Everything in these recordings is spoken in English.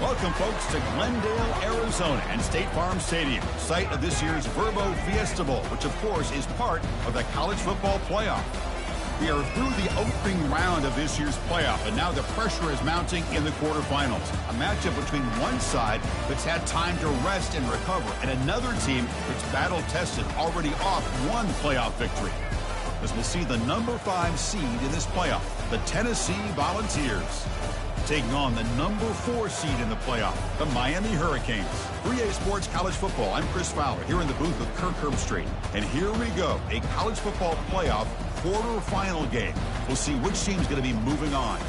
Welcome, folks, to Glendale, Arizona, and State Farm Stadium, site of this year's Verbo Fiesta Bowl, which, of course, is part of the college football playoff. We are through the opening round of this year's playoff, and now the pressure is mounting in the quarterfinals. A matchup between one side that's had time to rest and recover, and another team that's battle-tested, already off one playoff victory. As we'll see the number 5 seed in this playoff, the Tennessee Volunteers, taking on the number 4 seed in the playoff, the Miami Hurricanes. 3A Sports College Football, I'm Chris Fowler, here in the booth with Kirk Herbstreit. And here we go, a college football playoff quarterfinal game. We'll see which team's going to be moving on.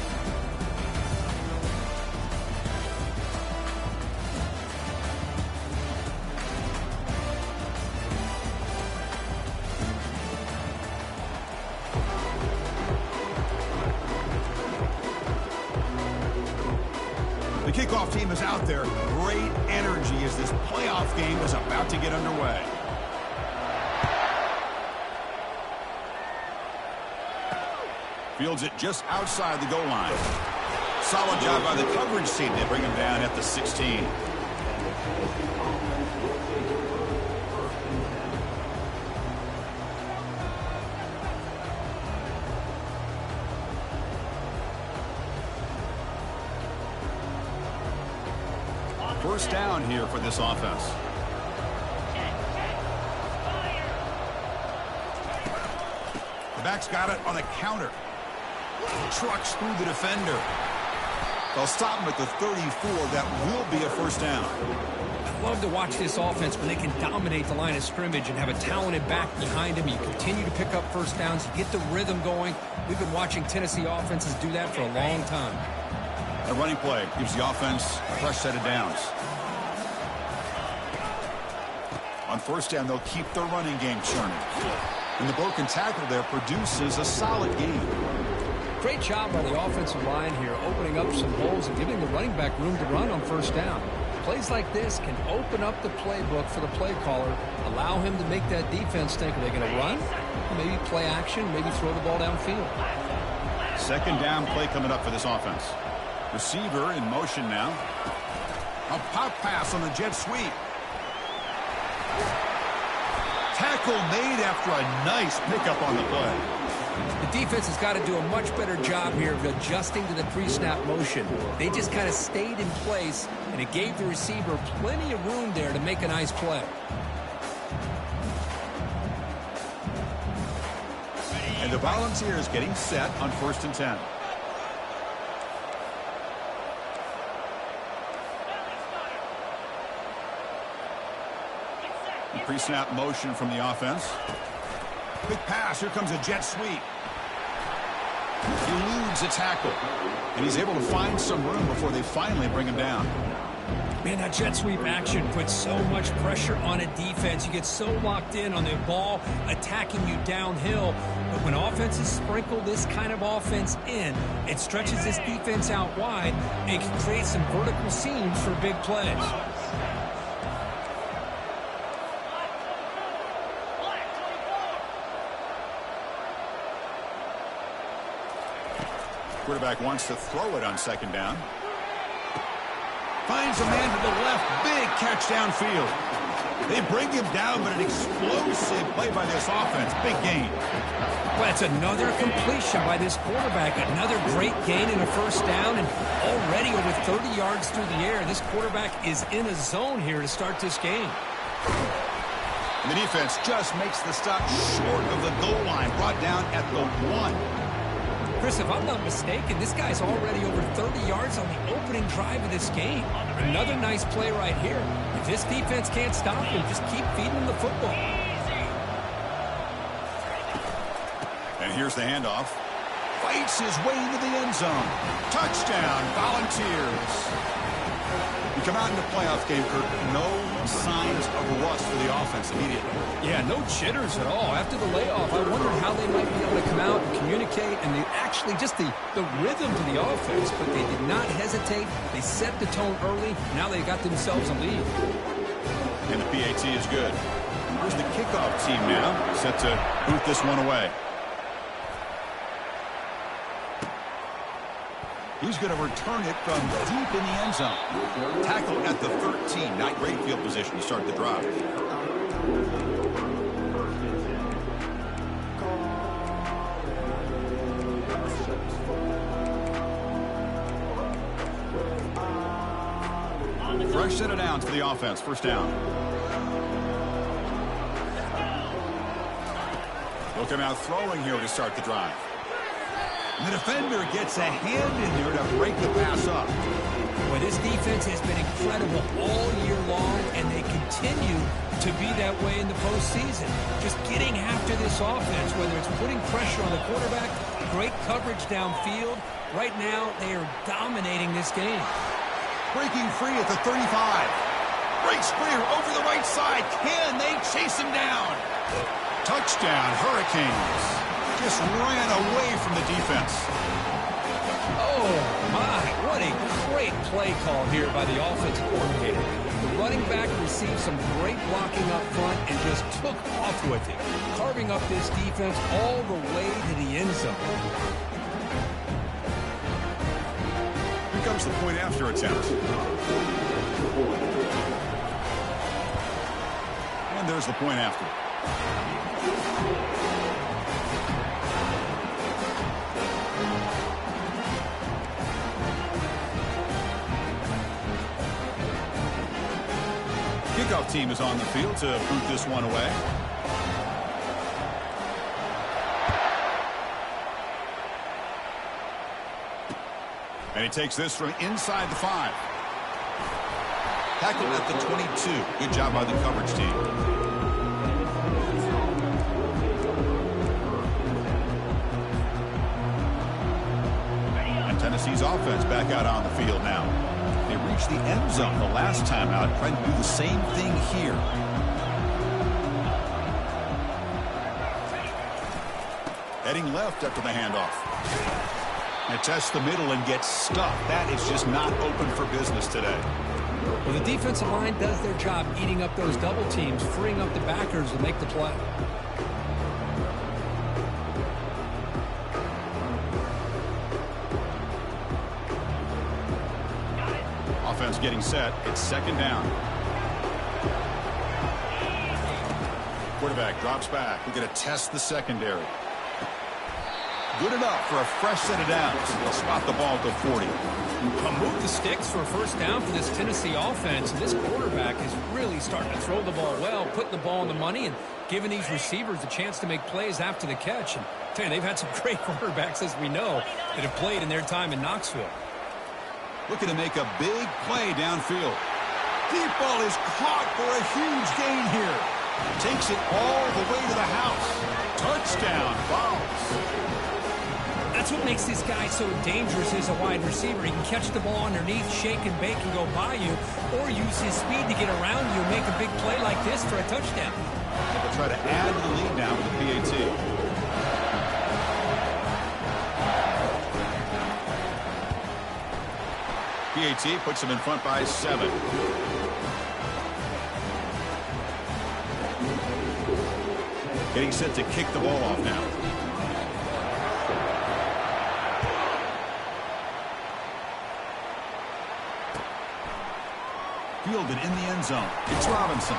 The kickoff team is out there. Great energy as this playoff game is about to get underway. Fields it just outside the goal line. Solid job by the coverage team. They bring him down at the 16. First down here for this offense. The back's got it on a counter. Trucks through the defender. They'll stop him at the 34. That will be a first down. I love to watch this offense when they can dominate the line of scrimmage and have a talented back behind them. You continue to pick up first downs, you get the rhythm going. We've been watching Tennessee offenses do that for a long time. A running play gives the offense a fresh set of downs. On first down, they'll keep their running game churning. And the broken tackle there produces a solid gain. Great job by the offensive line here, opening up some holes and giving the running back room to run on first down. Plays like this can open up the playbook for the play caller, allow him to make that defense think, are they going to run? Maybe play action, maybe throw the ball downfield. Second down play coming up for this offense. Receiver in motion now. A pop pass on the jet sweep. Tackle made after a nice pickup on the play. The defense has got to do a much better job here of adjusting to the pre-snap motion. They just kind of stayed in place, and it gave the receiver plenty of room there to make a nice play. And the Volunteers getting set on 1st and 10. Pre-snap motion from the offense. Quick pass. Here comes a jet sweep. He eludes a tackle. And he's able to find some room before they finally bring him down. Man, that jet sweep action puts so much pressure on a defense. You get so locked in on the ball attacking you downhill. But when offenses sprinkle this kind of offense in, it stretches this defense out wide and can create some vertical seams for big plays. Quarterback wants to throw it on second down. Finds a man to the left. Big catch downfield. They bring him down, but an explosive play by this offense. Big gain. Well, it's another completion by this quarterback. Another great gain in a first down, and already over 30 yards through the air. This quarterback is in a zone here to start this game. And the defense just makes the stop short of the goal line. Brought down at the 1. Chris, if I'm not mistaken, this guy's already over 30 yards on the opening drive of this game. Another nice play right here. If this defense can't stop him, just keep feeding him the football. And here's the handoff. Fights his way into the end zone. Touchdown, Volunteers. We come out in the playoff game, Kirk. No signs of rust for the offense immediately. Yeah, no jitters at all. After the layoff, I wondered how they might be able to come out and communicate, and they actually just the rhythm to the offense, but they did not hesitate. They set the tone early. Now they got themselves a lead. And the PAT is good. Here's the kickoff team now, set to boot this one away. He's going to return it from deep in the end zone. Tackle at the 13. Not great field position to start the drive. Fresh set of downs for the offense. First down. They'll come out throwing here to start the drive. And the defender gets a hand in there to break the pass up. Boy, this defense has been incredible all year long, and they continue to be that way in the postseason. Just getting after this offense, whether it's putting pressure on the quarterback, great coverage downfield. Right now, they are dominating this game. Breaking free at the 35. Breaks clear over the right side. Can they chase him down? Touchdown, Hurricanes. Just ran away from the defense. Oh, my. What a great play call here by the offensive coordinator. The running back received some great blocking up front and just took off with it, carving up this defense all the way to the end zone. Here comes the point after attempt. And there's the point after. Kickoff team is on the field to boot this one away. And he takes this from inside the 5. Tackle at the 22. Good job by the coverage team. And Tennessee's offense back out on the field now. They reached the end zone the last time out, trying to do the same thing here. Heading left after the handoff. And tests the middle and gets stuck. That is just not open for business today. Well, the defensive line does their job eating up those double teams, freeing up the backers to make the play. Offense getting set. It's second down. Quarterback drops back. We're going to test the secondary. Good enough for a fresh set of downs. They'll spot the ball at the 40. Move the sticks for a first down for this Tennessee offense. And this quarterback is really starting to throw the ball well, putting the ball on the money, and giving these receivers a chance to make plays after the catch. And I tell you, they've had some great quarterbacks, as we know, that have played in their time in Knoxville. Looking to make a big play downfield. Deep ball is caught for a huge gain here. Takes it all the way to the house. Touchdown, Vols. That's what makes this guy so dangerous as a wide receiver. He can catch the ball underneath, shake and bake and go by you, or use his speed to get around you and make a big play like this for a touchdown. They'll try to add to the lead now with the PAT. PAT puts them in front by 7. Getting set to kick the ball off now. Fielded in the end zone. It's Robinson.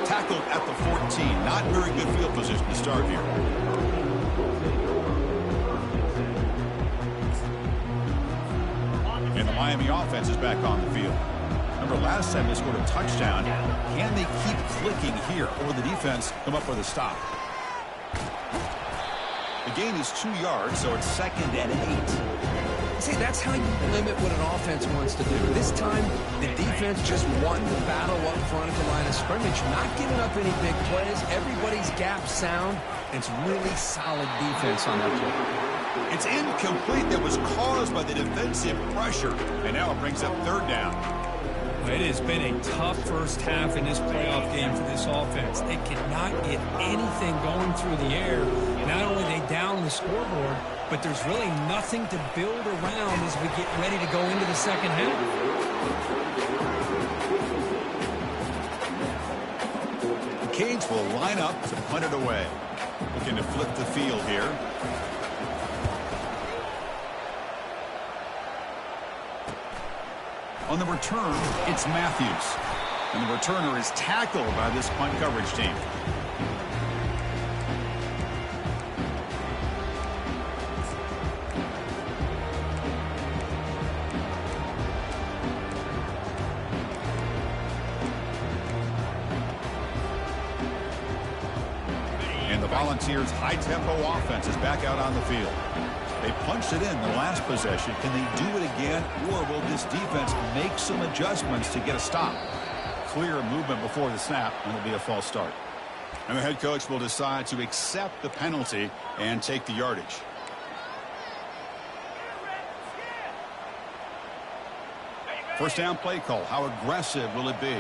Tackled at the 14. Not very good field position to start here. And the Miami offense is back on the field. Remember, last time they scored a touchdown. Can they keep clicking here, or the defense come up with a stop? The gain is 2 yards, so it's 2nd and 8. See, that's how you limit what an offense wants to do. This time, the defense just won the battle up front at the line of scrimmage, not giving up any big plays. Everybody's gap sound. It's really solid defense on that play. It's incomplete. That was caused by the defensive pressure. And now it brings up 3rd down. It has been a tough first half in this playoff game for this offense. They cannot get anything going through the air. Not only are they down the scoreboard, but there's really nothing to build around as we get ready to go into the second half. The Canes will line up to punt it away. Looking to flip the field here. On the return, it's Matthews. And the returner is tackled by this punt coverage team. And the Volunteers' high-tempo offense is back out on the field. They punched it in the last possession. Can they do it again, or will this defense make some adjustments to get a stop? Clear movement before the snap, and it'll be a false start. And the head coach will decide to accept the penalty and take the yardage. First down play call. How aggressive will it be?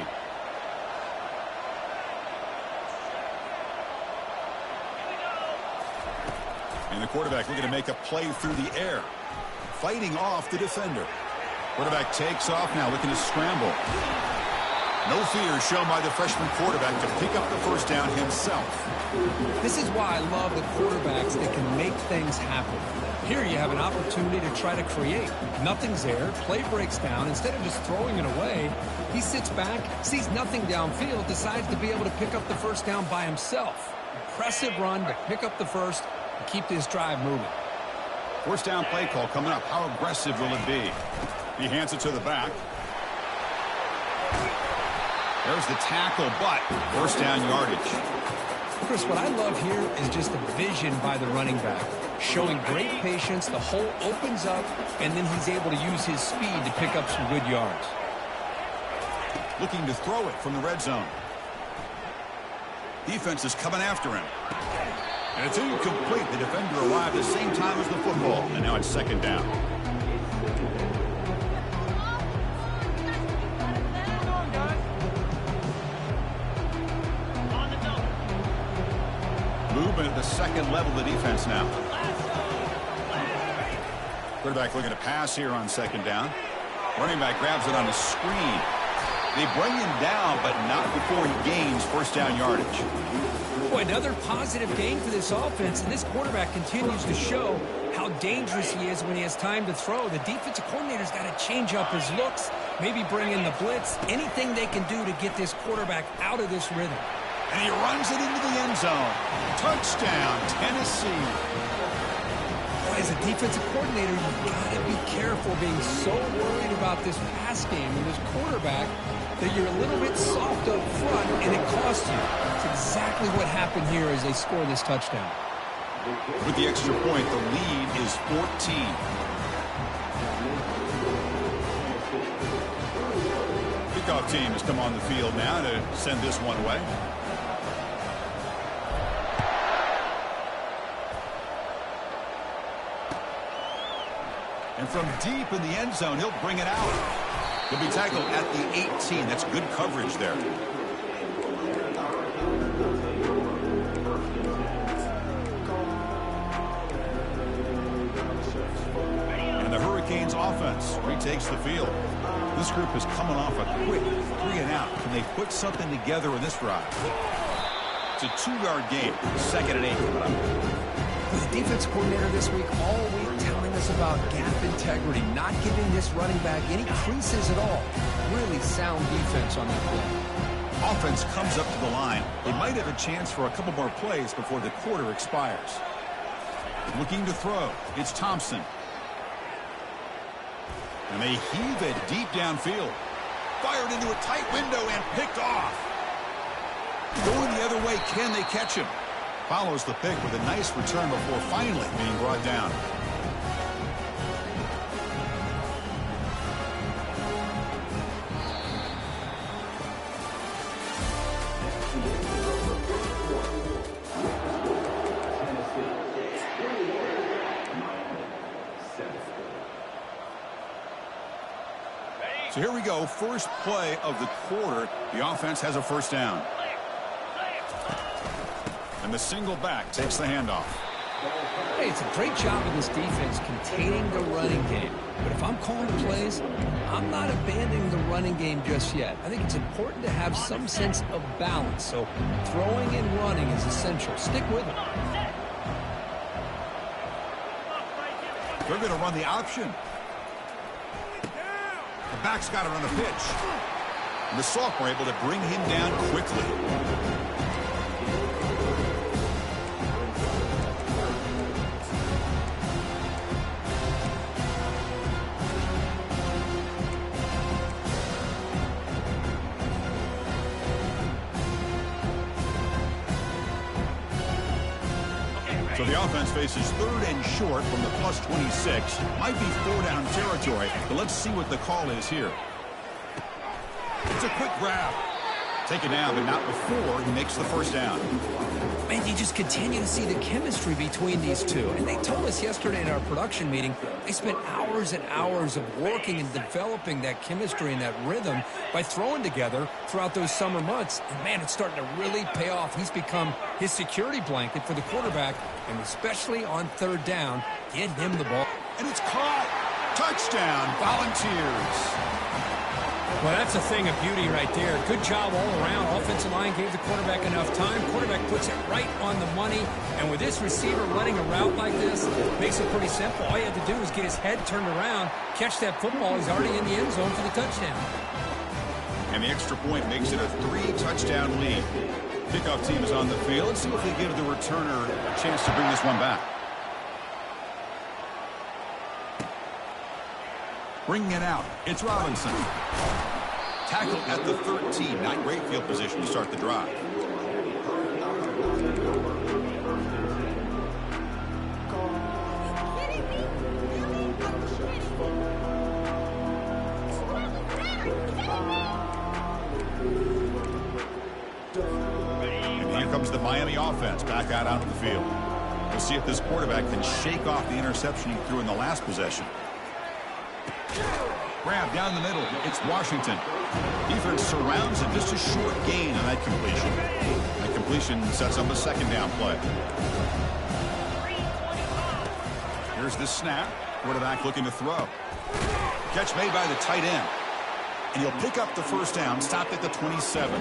And the quarterback looking to make a play through the air. Fighting off the defender. Quarterback takes off now, looking to scramble. No fear shown by the freshman quarterback to pick up the first down himself. This is why I love the quarterbacks that can make things happen. Here you have an opportunity to try to create. Nothing's there. Play breaks down. Instead of just throwing it away, he sits back, sees nothing downfield, decides to be able to pick up the first down by himself. Impressive run to pick up the first and keep this drive moving. First down play call coming up. How aggressive will it be? He hands it to the back. There's the tackle, but first down yardage. Chris, what I love here is just the vision by the running back. Showing great patience, the hole opens up, and then he's able to use his speed to pick up some good yards. Looking to throw it from the red zone. Defense is coming after him. And it's incomplete. The defender arrived at the same time as the football, and now it's second down. Movement at the second level of the defense now. Quarterback looking to pass here on second down. Running back grabs it on the screen. They bring him down, but not before he gains first down yardage. Boy, another positive gain for this offense, and this quarterback continues to show how dangerous he is when he has time to throw. The defensive coordinator's got to change up his looks, maybe bring in the blitz, anything they can do to get this quarterback out of this rhythm. And he runs it into the end zone. Touchdown, Tennessee. As a defensive coordinator, you've got to be careful being so worried about this pass game and this quarterback that you're a little bit soft up front and it costs you. It's exactly what happened here as they score this touchdown. With the extra point, the lead is 14. Kickoff team has come on the field now to send this one away. And from deep in the end zone, he'll bring it out. He'll be tackled at the 18. That's good coverage there. And the Hurricanes offense retakes the field. This group is coming off a quick 3-and-out. Can they put something together in this drive? It's a 2-yard gain. Second and 8 coming up. The defense coordinator this week all week telling us about gap integrity, not giving this running back any creases at all. Really sound defense on that play. Offense comes up to the line. They might have a chance for a couple more plays before the quarter expires. Looking to throw. It's Thompson. And they heave it deep downfield. Fired into a tight window and picked off. Going the other way, can they catch him? Follows the pick with a nice return before finally being brought down. So here we go. First play of the quarter. The offense has a first down. And the single back takes the handoff. Hey, it's a great job of this defense containing the running game. But if I'm calling the plays, I'm not abandoning the running game just yet. I think it's important to have some sense of balance. So throwing and running is essential. Stick with it. They're going to run the option. The back's got it on the pitch. And the sophomore able to bring him down quickly. So the offense faces 3rd and short from the +26. Might be 4-down territory, but let's see what the call is here. It's a quick grab. Taken down, but not before he makes the first down. Man, you just continue to see the chemistry between these two. And they told us yesterday in our production meeting, they spent hours and hours of working and developing that chemistry and that rhythm by throwing together throughout those summer months. And, man, it's starting to really pay off. He's become his security blanket for the quarterback, and especially on 3rd down, get him the ball. And it's caught. Touchdown, Volunteers. Well, that's a thing of beauty right there. Good job all around. Offensive line gave the quarterback enough time. Quarterback puts it right on the money. And with this receiver running a route like this, makes it pretty simple. All you have to do is get his head turned around, catch that football. He's already in the end zone for the touchdown. And the extra point makes it a 3-touchdown lead. Kickoff team is on the field. Let's see if they give the returner a chance to bring this one back. Bringing it out, it's Robinson. Tackled at the 13. Not great field position to start the drive. And here comes the Miami offense back out onto the field. We'll see if this quarterback can shake off the interception he threw in the last possession. Grab down the middle. It's Washington. Defense surrounds him. Just a short gain on that completion. That completion sets up a 2nd down play. Here's the snap. Quarterback looking to throw. Catch made by the tight end. And he'll pick up the 1st down. Stopped at the 27.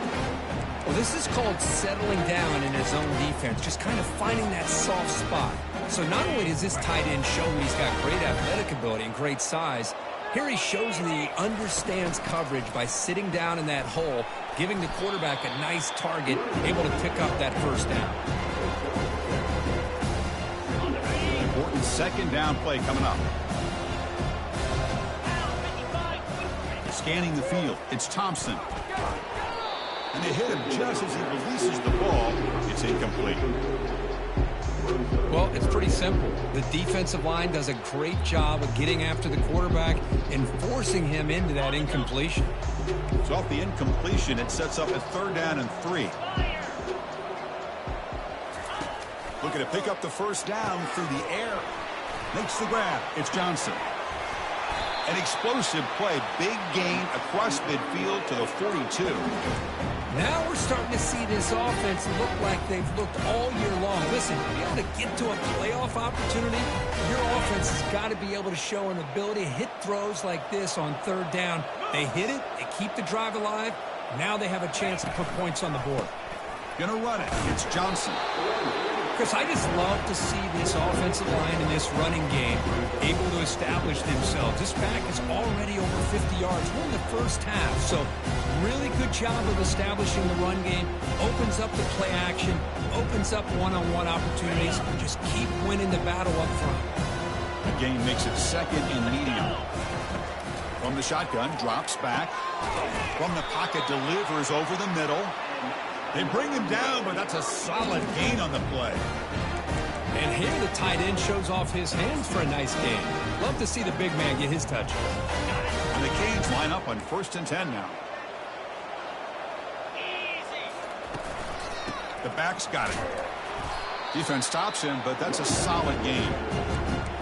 Well, this is called settling down in his own defense. Just kind of finding that soft spot. So not only does this tight end show that he's got great athletic ability and great size, here he shows that he understands coverage by sitting down in that hole, giving the quarterback a nice target, able to pick up that 1st down. Important 2nd down play coming up. Scanning the field, it's Thompson. And they hit him just as he releases the ball. It's incomplete. Well, it's pretty simple. The defensive line does a great job of getting after the quarterback and forcing him into that incompletion. So off the incompletion, it sets up a 3rd down and 3. Looking to pick up the 1st down through the air. Makes the grab. It's Johnson. An explosive play. Big gain across midfield to the 42. Now we're starting to see this offense look like they've looked all year long. Listen, to be able to get to a playoff opportunity, your offense has got to be able to show an ability to hit throws like this on 3rd down. They hit it, they keep the drive alive. Now they have a chance to put points on the board. Gonna run it. It's Johnson. Chris, I just love to see this offensive line in this running game able to establish themselves. This back is already over 50 yards. We're in the 1st half, so really good job of establishing the run game. Opens up the play action, opens up one-on-one opportunities. Just keep winning the battle up front. The game makes it 2nd and medium. From the shotgun, drops back. From the pocket, delivers over the middle. They bring him down, but that's a solid gain on the play. And here the tight end shows off his hands for a nice gain. Love to see the big man get his touches. And the Canes line up on 1st and 10 now. The back's got it. Defense stops him, but that's a solid gain.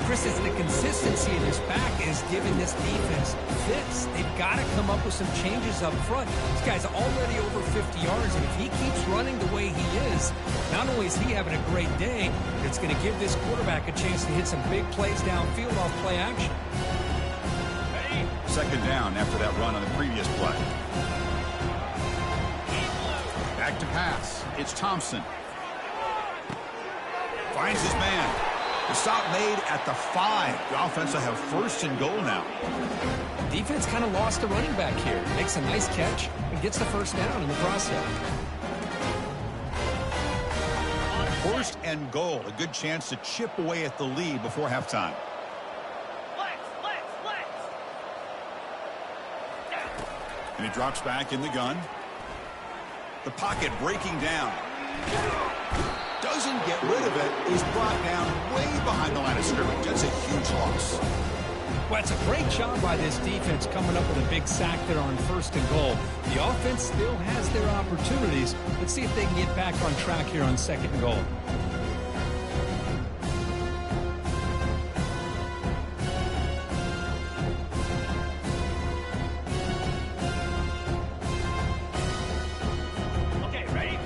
Chris, it's the consistency in his back is giving this defense fits. They've got to come up with some changes up front. This guy's already over 50 yards, and if he keeps running the way he is, not only is he having a great day, it's going to give this quarterback a chance to hit some big plays downfield off play action. 2nd down after that run on the previous play. Back to pass. It's Thompson. Finds his man. The stop made at the 5. The offense will have 1st and goal now. defense kind of lost a running back here. Makes a nice catch and gets the first down in the process. First and goal. A good chance to chip away at the lead before halftime. And he drops back in the gun. The pocket breaking down. Doesn't get rid of it. He's brought down way behind the line of scrimmage. That's a huge loss. Well, it's a great job by this defense coming up with a big sack there on first and goal. The offense still has their opportunities. Let's see if they can get back on track here on second and goal.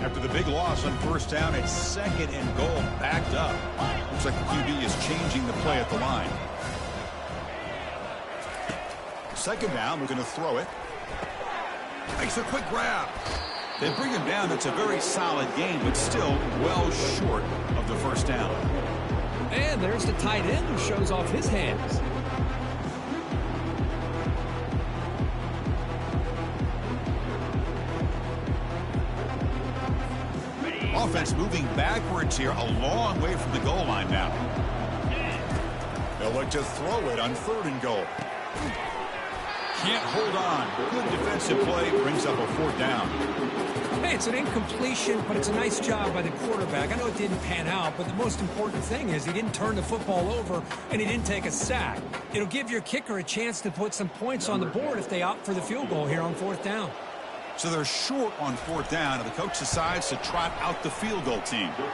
After the big loss on first down, it's second and goal, backed up. Looks like the QB is changing the play at the line. Second down, we're going to throw it. Makes a quick grab. They bring him down. It's a very solid game, but still well short of the first down. And there's the tight end who shows off his hands. Offense moving backwards here, a long way from the goal line now. They'll look to throw it on third and goal. Can't hold on. Good defensive play, brings up a fourth down. Hey, it's an incompletion, but it's a nice job by the quarterback. I know it didn't pan out, but the most important thing is he didn't turn the football over and he didn't take a sack. It'll give your kicker a chance to put some points on the board if they opt for the field goal here on fourth down. So they're short on fourth down, and the coach decides to trot out the field goal team. The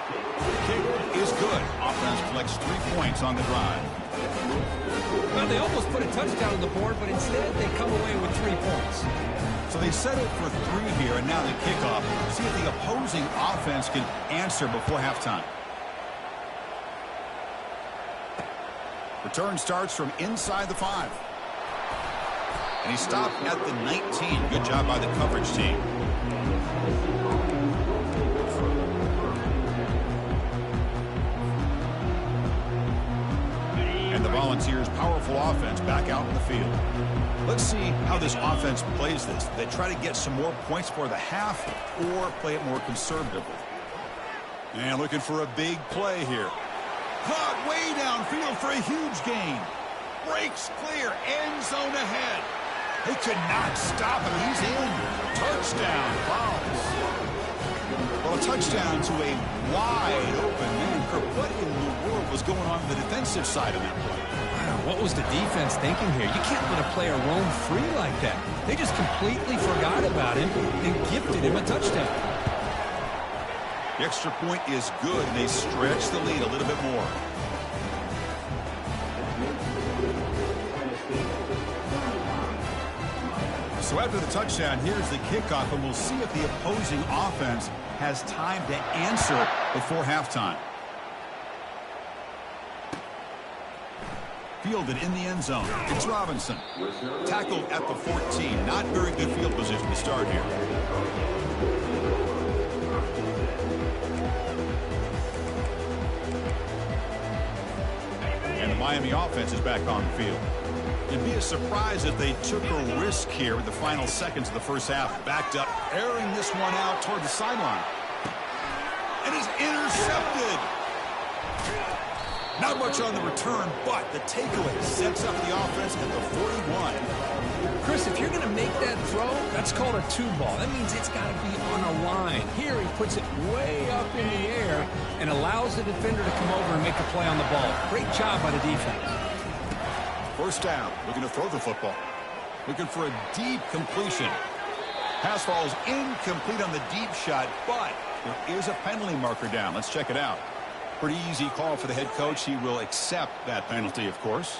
kick is good. Offense collects 3 points on the drive. Well, they almost put a touchdown on the board, but instead they come away with 3 points. So they settled for 3 here, and now the kickoff. See if the opposing offense can answer before halftime. Return starts from inside the 5. And he stopped at the 19. Good job by the coverage team. And the Volunteers' powerful offense back out in the field. Let's see how this offense plays this. They try to get some more points for the half or play it more conservatively. And looking for a big play here. Caught way downfield for a huge gain. Breaks clear. End zone ahead. They could not stop him. He's in. Touchdown. Fouls. Well, a touchdown to a wide open man. What in the world was going on the defensive side of that play? Wow, what was the defense thinking here? You can't let a player roam free like that. They just completely forgot about him and gifted him a touchdown. The extra point is good, and they stretch the lead a little bit more. So after the touchdown, here's the kickoff, and we'll see if the opposing offense has time to answer before halftime. Fielded in the end zone. It's Robinson. Tackled at the 14. Not very good field position to start here. And the Miami offense is back on the field. It'd be a surprise if they took a risk here in the final seconds of the first half. Backed up, airing this one out toward the sideline. And is intercepted. Not much on the return, but the takeaway sets up the offense at the 41. Chris, if you're going to make that throw, that's called a two ball. That means it's got to be on a line. Here he puts it way up in the air and allows the defender to come over and make a play on the ball. Great job by the defense. First down, looking to throw the football. Looking for a deep completion. Pass falls incomplete on the deep shot, but there is a penalty marker down. Let's check it out. Pretty easy call for the head coach. He will accept that penalty, of course.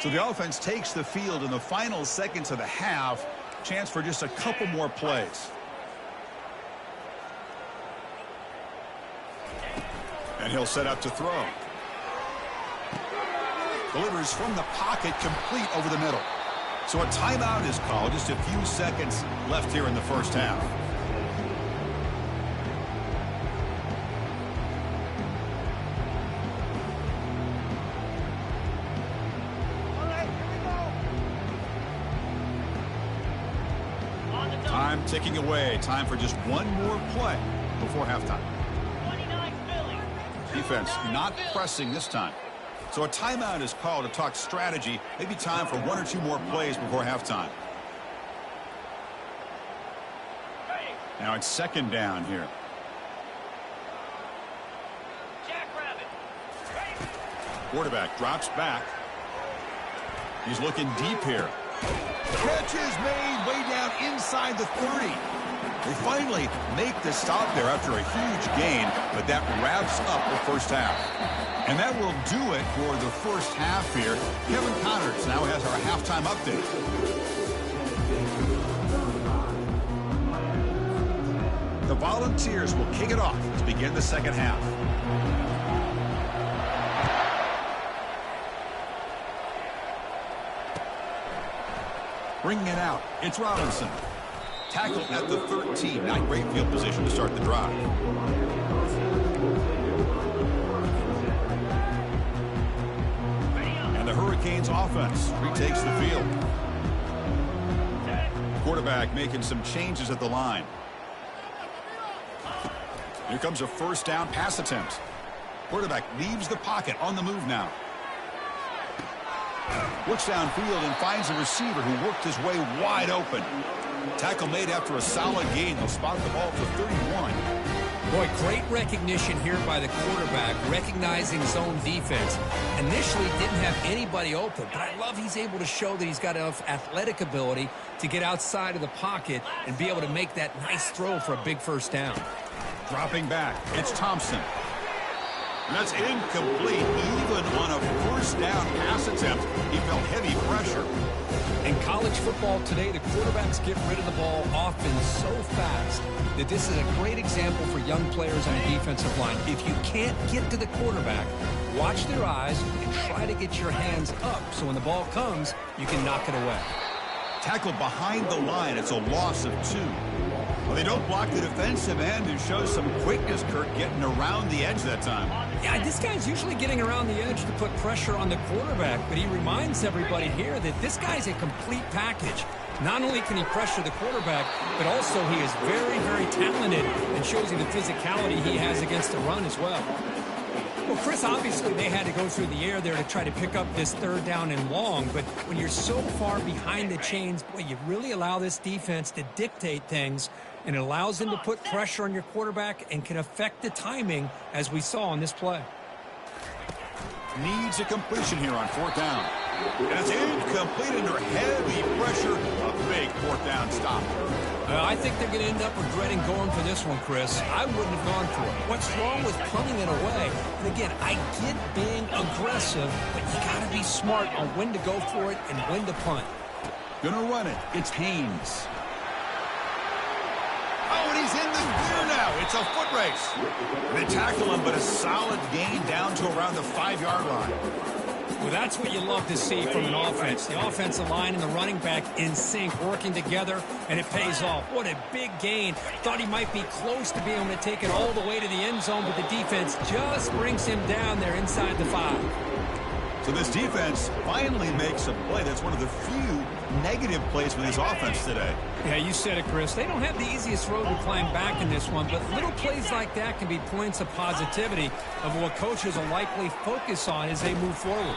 So the offense takes the field in the final seconds of the half. Chance for just a couple more plays. And he'll set up to throw. Delivers from the pocket, complete over the middle. So a timeout is called. Just a few seconds left here in the first half. Time ticking away. Time for just one more play before halftime. Defense not pressing this time. So a timeout is called to talk strategy. Maybe time for one or two more plays before halftime. Now it's second down here. Quarterback drops back. He's looking deep here. Catch is made way down inside the 30. They finally make the stop there after a huge gain, but that wraps up the first half. And that will do it for the first half here. Kevin Connors now has our halftime update. The Volunteers will kick it off to begin the second half. Bringing it out, it's Robinson. Tackle at the 13. Not great field position to start the drive. And the Hurricanes offense retakes the field. Quarterback making some changes at the line. Here comes a first down pass attempt. Quarterback leaves the pocket on the move now. Looks downfield and finds a receiver who worked his way wide open. Tackle made after a solid gain. They'll spot the ball for 31. Boy, great recognition here by the quarterback, recognizing zone defense. Initially didn't have anybody open, but I love he's able to show that he's got enough athletic ability to get outside of the pocket and be able to make that nice throw for a big first down. Dropping back, it's Thompson. And that's incomplete. Even on a first down pass attempt, he felt heavy pressure. In college football today, the quarterbacks get rid of the ball often so fast that this is a great example for young players on the defensive line. If you can't get to the quarterback, watch their eyes and try to get your hands up so when the ball comes, you can knock it away. Tackled behind the line. It's a loss of 2. Well, they don't block the defensive end and show some quickness, Kirk, getting around the edge that time. Yeah, this guy's usually getting around the edge to put pressure on the quarterback, but he reminds everybody here that this guy's a complete package. Not only can he pressure the quarterback, but also he is very, very talented and shows you the physicality he has against the run as well. Well, Chris, obviously they had to go through the air there to try to pick up this third down and long, but when you're so far behind the chains, boy, you really allow this defense to dictate things, and it allows them to put pressure on your quarterback and can affect the timing, as we saw on this play. Needs a completion here on fourth down. And it's incomplete under heavy pressure. A big fourth down stop. I think they're going to end up regretting going for this one, Chris. I wouldn't have gone for it. What's wrong with punting it away? And again, I get being aggressive, but you got to be smart on when to go for it and when to punt. Gonna run it. It's Haynes. Oh, and he's in the clear now. It's a foot race. They tackle him, but a solid gain down to around the 5-yard line. Well, that's what you love to see from an offense. The offensive line and the running back in sync, working together, and it pays off. What a big gain. Thought he might be close to being able to take it all the way to the end zone, but the defense just brings him down there inside the 5. So this defense finally makes a play. That's one of the few negative plays for this offense today. Yeah, you said it, Chris. They don't have the easiest road to climb back in this one, but little plays like that can be points of positivity of what coaches will likely focus on as they move forward.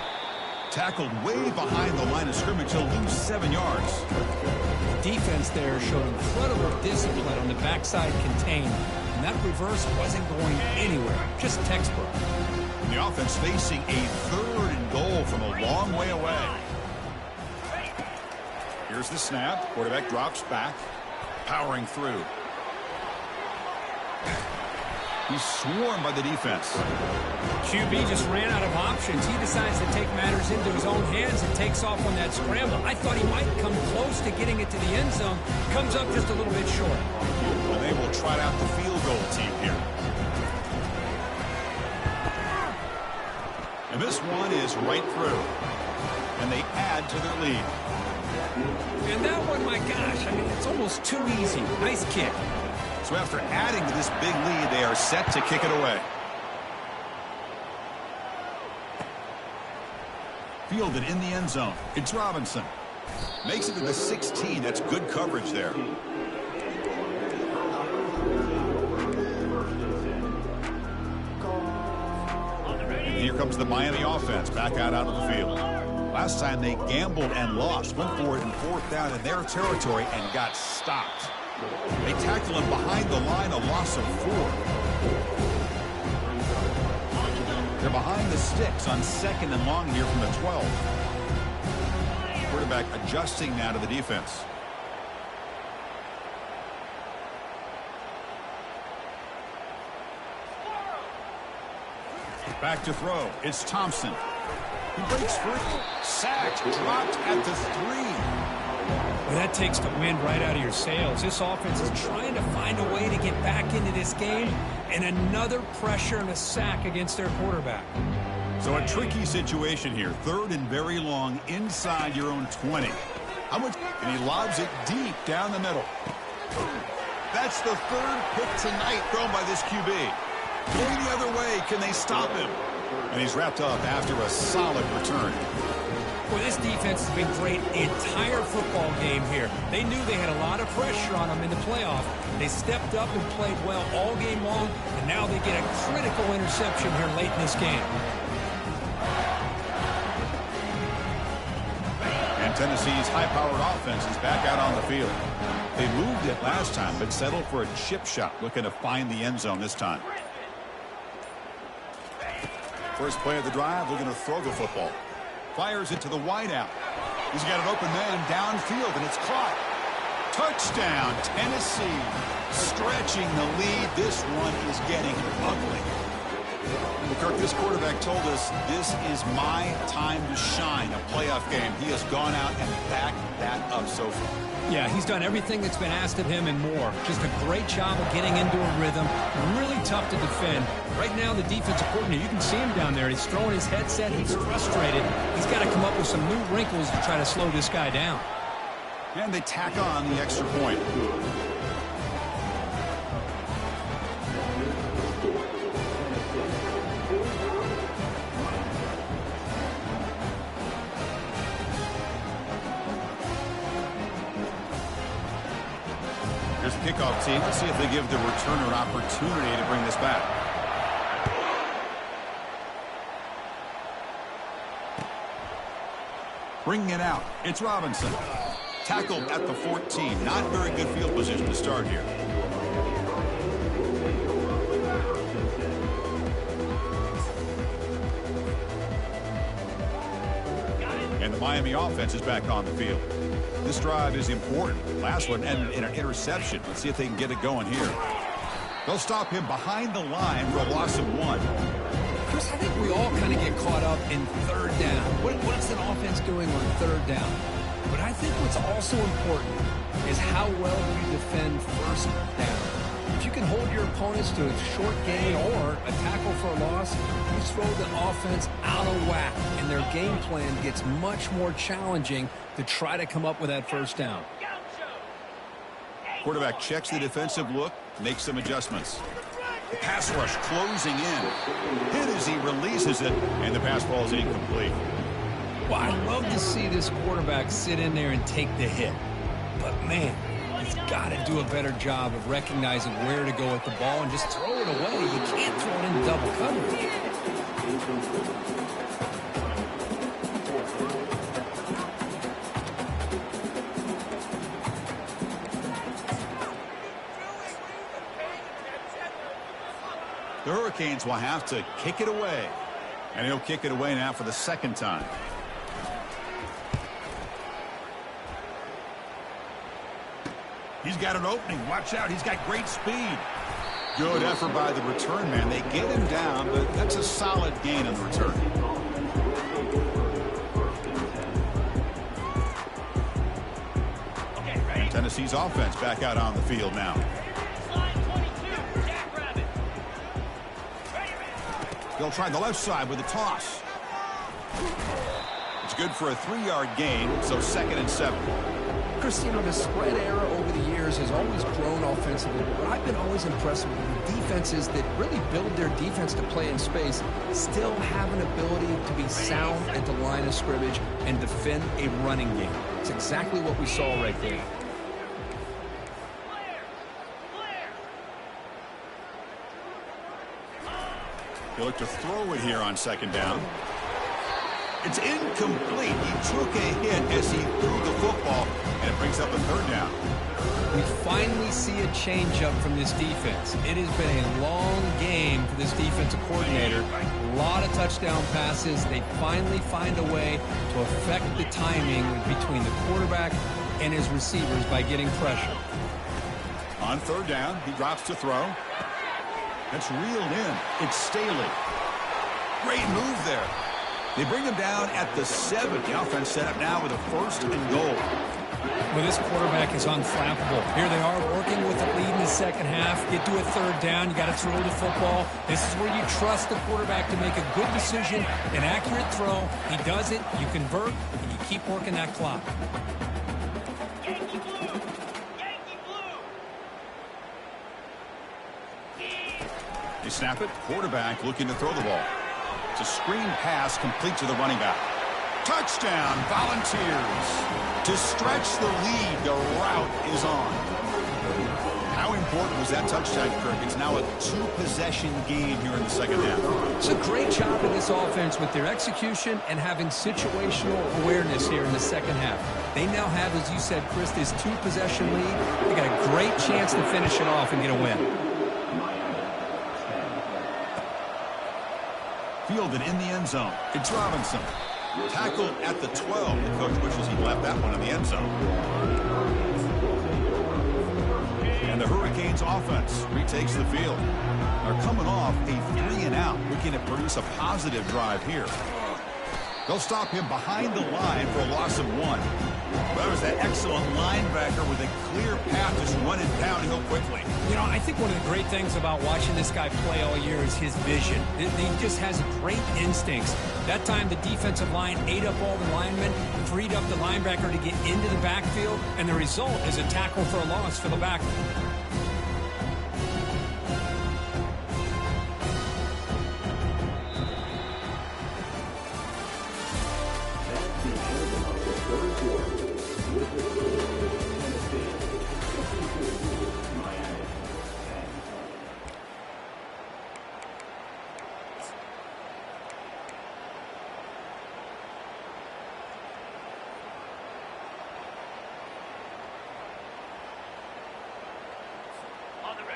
Tackled way behind the line of scrimmage. He'll lose 7 yards. The defense there showed incredible discipline on the backside contained, and that reverse wasn't going anywhere, just textbook. And the offense facing a 3rd and goal from a long way away. Here's the snap. Quarterback drops back, powering through. He's swarmed by the defense. QB just ran out of options. He decides to take matters into his own hands and takes off on that scramble. I thought he might come close to getting it to the end zone. Comes up just a little bit short. And they will trot out the field goal team here. And this one is right through. And they add to their lead. And that one, my gosh, I mean, it's almost too easy. Nice kick. So after adding to this big lead, they are set to kick it away. Fielded in the end zone. It's Robinson. Makes it to the 16. That's good coverage there. And here comes the Miami offense back out onto the field. Last time they gambled and lost. Went for it in 4th down in their territory and got stopped. They tackle him behind the line, a loss of 4. They're behind the sticks on 2nd and long here from the 12. Quarterback adjusting now to the defense. Back to throw. It's Thompson. He breaks free. Sacked. Dropped at the 3. Well, that takes the wind right out of your sails. This offense is trying to find a way to get back into this game, and another pressure and a sack against their quarterback. So a tricky situation here. 3rd and very long inside your own 20. And he lobs it deep down the middle. That's the 3rd pick tonight thrown by this QB. Going the other way, can they stop him? And he's wrapped up after a solid return. Well, this defense has been great the entire football game here. They knew they had a lot of pressure on them in the playoff. They stepped up and played well all game long, and now they get a critical interception here late in this game. And Tennessee's high-powered offense is back out on the field. They moved it last time, but settled for a chip shot, looking to find the end zone this time. First play of the drive, looking to throw the football. Fires it to the wideout. He's got an open man downfield, and it's caught. Touchdown, Tennessee. Stretching the lead. This one is getting ugly. Well, Kirk, this quarterback told us this is my time to shine, a playoff game. He has gone out and backed that up so far. Yeah, he's done everything that's been asked of him and more. Just a great job of getting into a rhythm. Really tough to defend. Right now, the defensive coordinator, you can see him down there. He's throwing his headset. He's frustrated. He's got to come up with some new wrinkles to try to slow this guy down. And they tack on the extra point. Here's the kickoff team. Let's see if they give the returner an opportunity to bring this back. Bringing it out. It's Robinson. Tackled at the 14. Not very good field position to start here. And the Miami offense is back on the field. This drive is important. Last one ended in an interception. Let's see if they can get it going here. They'll stop him behind the line for a loss of 1. Chris, I think we all kind of get caught up in 3rd down. What's an offense doing on 3rd down? But I think what's also important is how well you defend 1st down. If you can hold your opponents to a short gain or a tackle for a loss, you throw the offense out of whack, and their game plan gets much more challenging to try to come up with that 1st down. Quarterback checks the defensive look, makes some adjustments. The pass rush closing in. Hit as he releases it, and the pass ball is incomplete. Well, I love to see this quarterback sit in there and take the hit. But, man, he's got to do a better job of recognizing where to go with the ball and just throw it away. You can't throw it in double coverage. The Hurricanes will have to kick it away. And he'll kick it away now for the 2nd time. He's got an opening. Watch out. He's got great speed. Good effort by the return man. They get him down, but that's a solid gain on the return. And Tennessee's offense back out on the field now. They'll try the left side with a toss. It's good for a 3-yard gain, so 2nd and 7. Chris, you know, the spread era over the years has always grown offensively, but I've been always impressed with the defenses that really build their defense to play in space, still have an ability to be sound at the line of scrimmage and defend a running game. It's exactly what we saw right there. He'll look to throw it here on 2nd down. It's incomplete. He took a hit as he threw the football, and it brings up a 3rd down. We finally see a change-up from this defense. It has been a long game for this defensive coordinator. A lot of touchdown passes. They finally find a way to affect the timing between the quarterback and his receivers by getting pressure. On 3rd down, he drops to throw. That's reeled in. It's Staley. Great move there. They bring him down at the 7. The offense set up now with a 1st and goal. Well, this quarterback is unflappable. Here they are working with the lead in the 2nd half. Get to a 3rd down. You got to throw the football. This is where you trust the quarterback to make a good decision, an accurate throw. He does it. You convert, and you keep working that clock. Yankee Blue! Yankee Blue! They snap it. Quarterback looking to throw the ball. It's a screen pass complete to the running back. Touchdown, Volunteers. To stretch the lead, the route is on. How important was that touchdown, Kirk? It's now a 2-possession game here in the 2nd half. It's a great job of this offense with their execution and having situational awareness here in the 2nd half. They now have, as you said, Chris, this 2-possession lead. They got a great chance to finish it off and get a win. Fielded in the end zone. It's Robinson. Tackled at the 12. The coach wishes he left that one in the end zone. And the Hurricanes offense retakes the field. They're coming off a 3-and-out, looking to produce a positive drive here. They'll stop him behind the line for a loss of 1. That was that excellent linebacker with a clear path just running downhill quickly. You know, I think one of the great things about watching this guy play all year is his vision. He just has great instincts. That time, the defensive line ate up all the linemen, freed up the linebacker to get into the backfield, and the result is a tackle for a loss for the backer.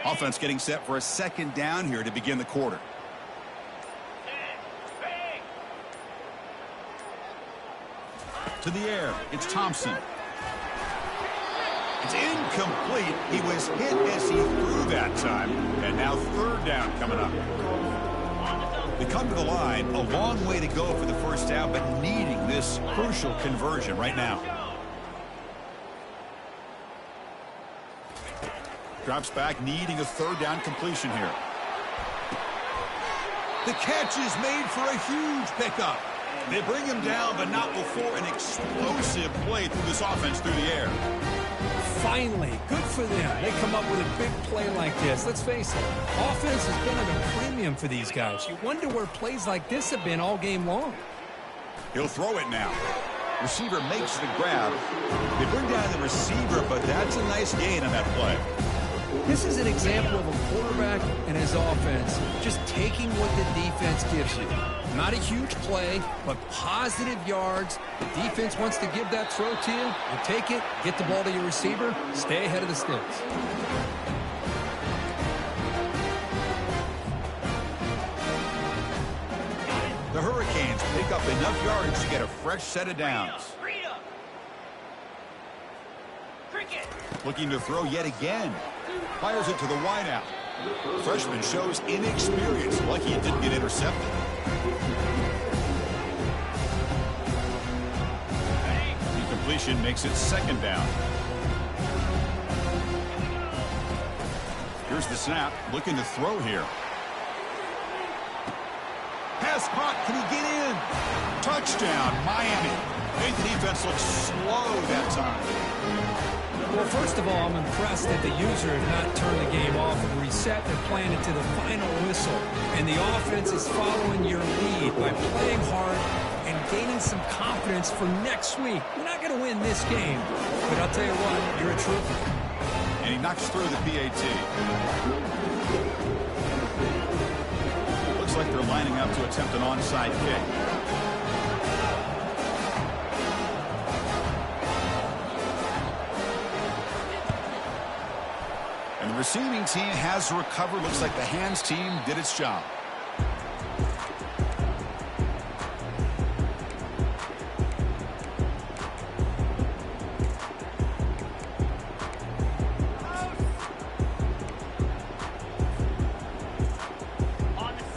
Offense getting set for a 2nd down here to begin the quarter. To the air, it's Thompson. It's incomplete. He was hit as he threw that time. And now 3rd down coming up. They come to the line, a long way to go for the 1st down, but needing this crucial conversion right now. Drops back, needing a 3rd down completion here. The catch is made for a huge pickup. They bring him down, but not before an explosive play through this offense through the air. Finally, good for them. They come up with a big play like this. Let's face it, offense has been at a premium for these guys. You wonder where plays like this have been all game long. He'll throw it now. Receiver makes the grab. They bring down the receiver, but that's a nice gain on that play. This is an example of a quarterback and his offense just taking what the defense gives you. Not a huge play, but positive yards. The defense wants to give that throw to you. You take it, get the ball to your receiver, stay ahead of the sticks. The Hurricanes pick up enough yards to get a fresh set of downs. Looking to throw yet again. Fires it to the wideout. Freshman shows inexperience. Lucky it didn't get intercepted. Incompletion makes it 2nd down. Here's the snap. Looking to throw here. Pass caught. Can he get in? Touchdown, Miami. Made the defense look slow that time. Well, first of all, I'm impressed that the user has not turned the game off and reset. They're playing it to the final whistle. And the offense is following your lead by playing hard and gaining some confidence for next week. We're not going to win this game, but I'll tell you what, you're a trooper. And he knocks through the PAT. Looks like they're lining up to attempt an onside kick. And the receiving team has recovered. Looks like the hands team did its job.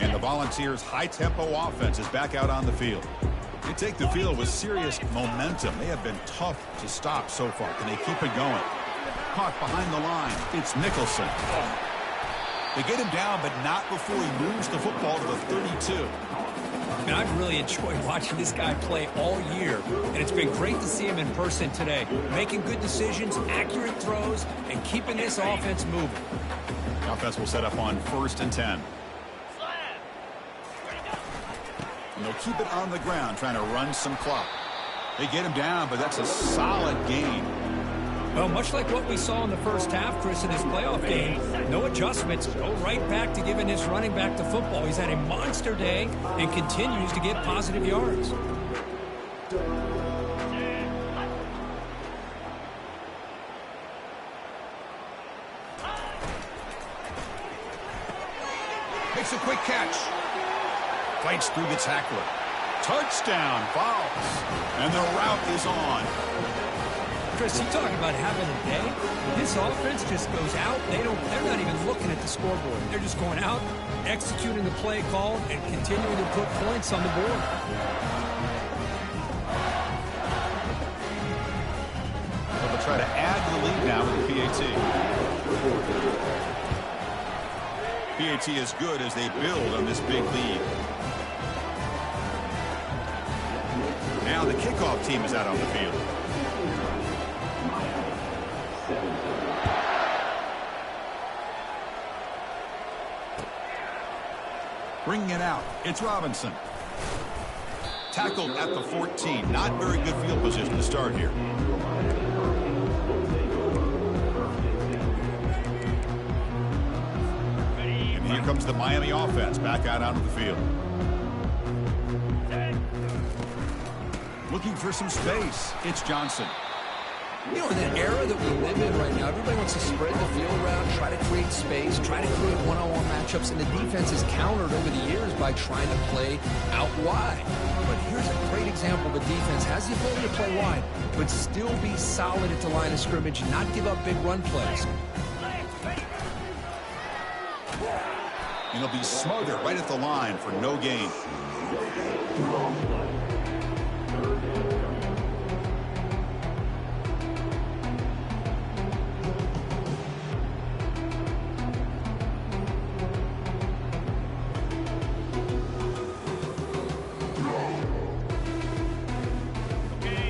And the Volunteers' high-tempo offense is back out on the field. They take the field with serious momentum. They have been tough to stop so far. Can they keep it going? Caught behind the line. It's Nicholson. They get him down, but not before he moves the football to the 32. And I've really enjoyed watching this guy play all year, and it's been great to see him in person today, making good decisions, accurate throws, and keeping this offense moving. The offense will set up on 1st and 10. And they'll keep it on the ground, trying to run some clock. They get him down, but that's a solid gain. Well, much like what we saw in the first half, Chris, in this playoff game, no adjustments. Go right back to giving his running back the football. He's had a monster day and continues to get positive yards. Makes a quick catch. Fights through the tackler. Touchdown, Vols. And the route is on. Chris, you talk about having a day. This offense just goes out. They're not even looking at the scoreboard. They're just going out, executing the play call, and continuing to put points on the board. So they'll try to add to the lead now with the PAT. PAT is good as they build on this big lead. Now the kickoff team is out on the field. Bringing it out, it's Robinson. Tackled at the 14. Not very good field position to start here. And here comes the Miami offense back out onto the field. Looking for some space. It's Johnson. You know, in that era that we live in right now, everybody wants to spread the field around, try to create space, try to create one-on-one matchups, and the defense is countered over the years by trying to play out wide. But here's a great example of a defense has the ability to play wide, but still be solid at the line of scrimmage and not give up big run plays. And he'll be smothered right at the line for no gain.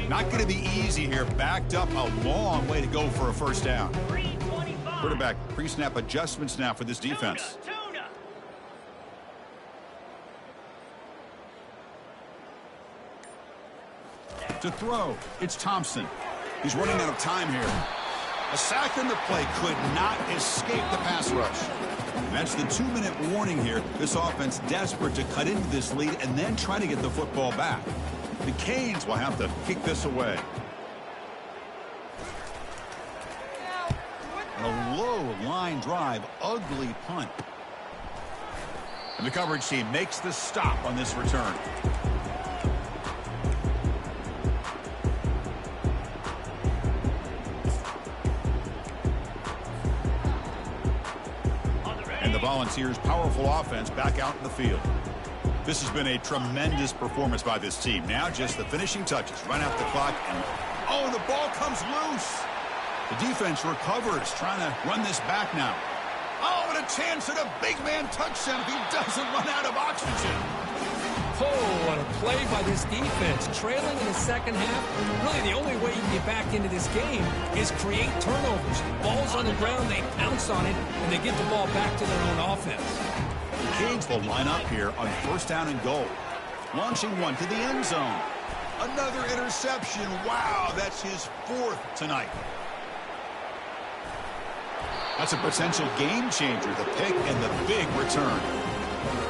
Not going to be easy here. Backed up a long way to go for a first down. Quarterback pre-snap adjustments now for this defense. To throw, it's Thompson. He's running out of time here. A sack in the play could not escape the pass rush. And that's the 2-minute warning here. This offense desperate to cut into this lead and then try to get the football back. The Canes will have to kick this away. A low line drive, ugly punt. And the coverage team makes the stop on this return. And the Volunteers' powerful offense back out in the field. This has been a tremendous performance by this team. Now just the finishing touches. Run out the clock, and oh, the ball comes loose. The defense recovers, trying to run this back now. Oh, and a chance at a big man touchdown if he doesn't run out of oxygen. Oh, what a play by this defense. Trailing in the second half, really the only way you can get back into this game is create turnovers. Ball's on the ground, they pounce on it, and they get the ball back to their own offense. Kings will line up here on first down and goal. Launching one to the end zone. Another interception. Wow, that's his 4th tonight. That's a potential game changer, the pick and the big return.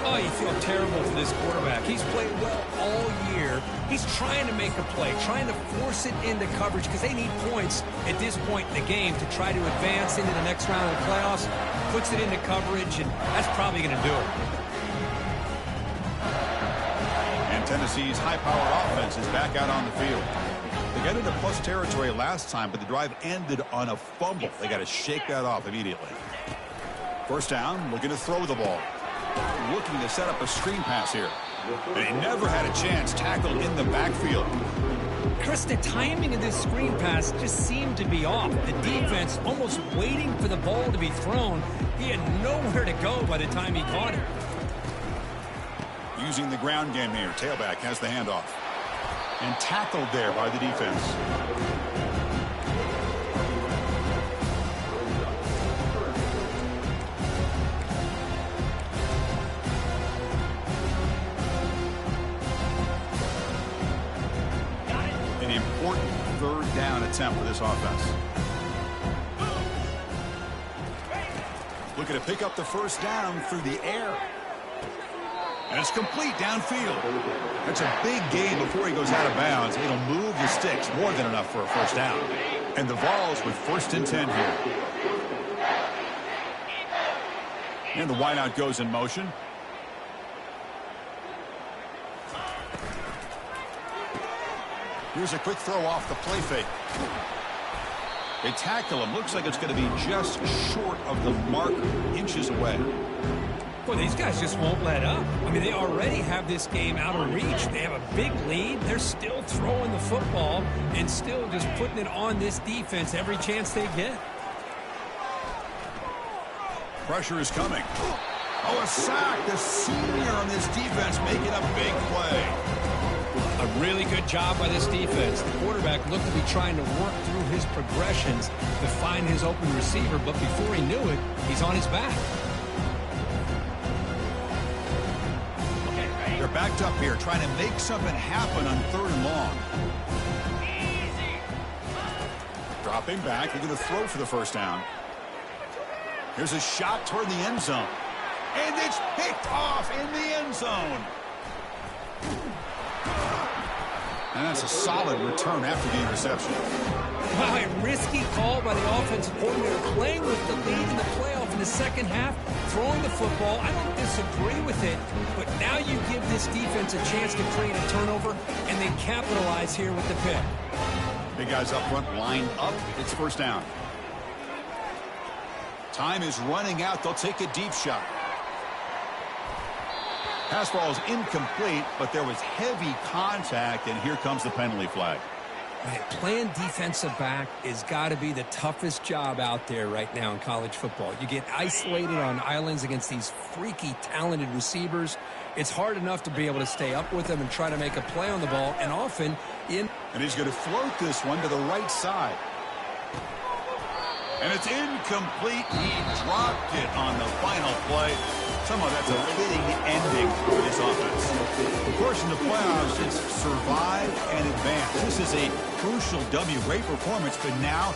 Oh, you feel terrible for this quarterback. He's played well all year. He's trying to make a play, trying to force it into coverage because they need points at this point in the game to try to advance into the next round of the playoffs. Puts it into coverage, and that's probably going to do it. And Tennessee's high-powered offense is back out on the field. They got into plus territory last time, but the drive ended on a fumble. They got to shake that off immediately. First down, looking to throw the ball. Looking to set up a screen pass here. And he never had a chance, tackled in the backfield. Chris, the timing of this screen pass just seemed to be off. The defense almost waiting for the ball to be thrown. He had nowhere to go by the time he caught it. Using the ground game here. Tailback has the handoff. And tackled there by the defense. An important third down attempt for this offense. Looking to pick up the first down through the air. And it's complete downfield. That's a big gain before he goes out of bounds. It'll move the sticks more than enough for a first down. And the Vols with 1st and 10 here. And the wideout goes in motion. Here's a quick throw off the play fake. They tackle him. Looks like it's going to be just short of the marker, inches away. Boy, these guys just won't let up. I mean, they already have this game out of reach. They have a big lead. They're still throwing the football and still just putting it on this defense every chance they get. Pressure is coming. Oh, a sack. The senior on this defense making a big play. A really good job by this defense. The quarterback looked to be trying to work through his progressions to find his open receiver, but before he knew it, he's on his back. They're backed up here, trying to make something happen on 3rd and long. Dropping back, they're going to throw for the first down. Here's a shot toward the end zone. And it's picked off in the end zone. And that's a solid return after the interception. Wow, a risky call by the offensive coordinator, playing with the lead in the playoff in the second half, throwing the football. I don't disagree with it, but now you give this defense a chance to create a turnover, and they capitalize here with the pick. Big guys up front lined up. It's first down. Time is running out. They'll take a deep shot. Pass ball is incomplete, but there was heavy contact, and here comes the penalty flag. Man, playing defensive back has got to be the toughest job out there right now in college football. You get isolated on islands against these freaky, talented receivers. It's hard enough to be able to stay up with them and try to make a play on the ball, and often in. And he's going to float this one to the right side. And it's incomplete. He dropped it on the final play. Somehow that's a fitting ending for this offense. Of course, in the playoffs, it's survive and advance. This is a crucial W. Great performance, but now